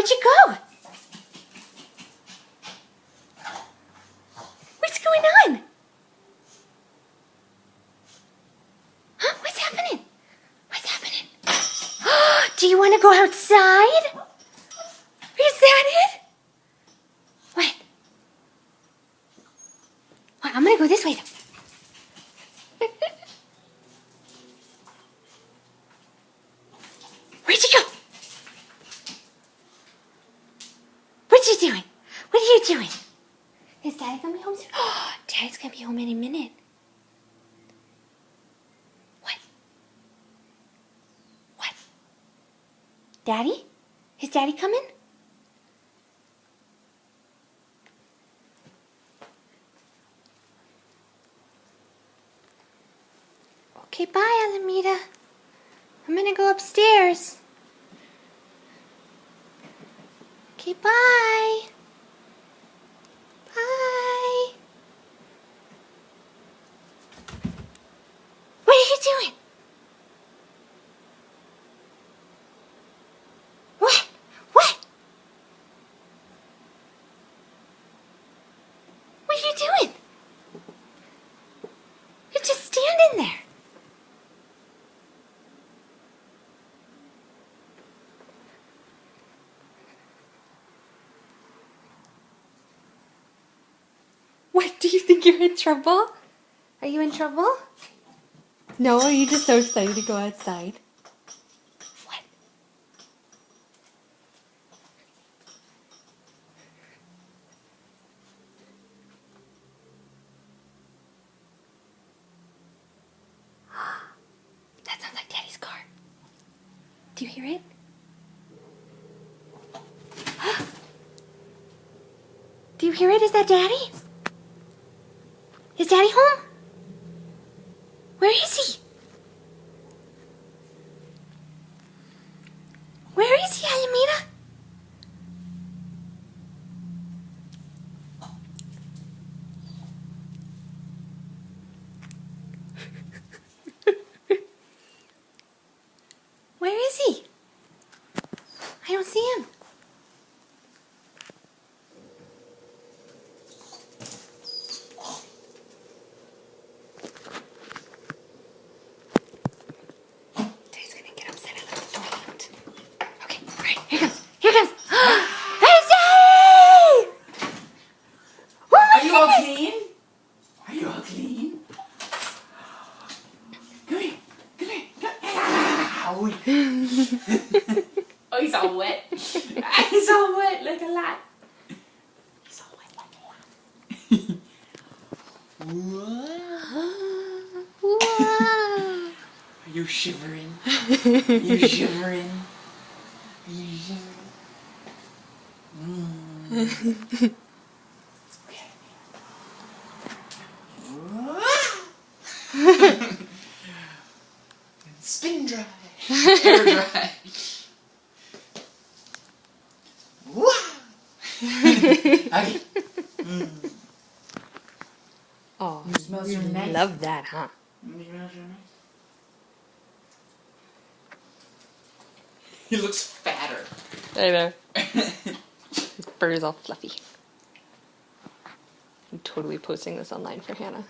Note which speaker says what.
Speaker 1: Where'd you go? What's going on? Huh? What's happening? What's happening? Do you want to go outside? Is that it? What? Well, I'm gonna go this way though. Where'd you go? What you doing? What are you doing? Is Daddy gonna be home soon? Oh, Daddy's gonna be home any minute. What? What? Daddy? Is Daddy coming? Okay, bye, Alameda. I'm gonna go upstairs. Okay, bye. Bye. What are you doing? What? What? What are you doing? You're just standing there. What, do you think you're in trouble? Are you in trouble? No, are you just so excited to go outside? What? That sounds like Daddy's car. Do you hear it? Do you hear it? Is that Daddy? Is Daddy home? Where is he? Where is he, Alameda? Where is he? I don't see him. Here comes. Here comes. Hey, Daddy! Oh, my
Speaker 2: Are you all
Speaker 1: goodness.
Speaker 2: clean? Are you all clean? Come here. Come here. Ow. Oh, he's all wet. He's all wet like a lot. He's all wet like a lot.
Speaker 1: Wow.
Speaker 2: Are you shivering? You shivering? You shivering? Spin dry. Air dry. Wow. Okay.
Speaker 1: Oh,
Speaker 2: You smell so nice.
Speaker 1: love that, huh?
Speaker 2: He looks fatter.
Speaker 1: I know. His fur is all fluffy. I'm totally posting this online for Hannah.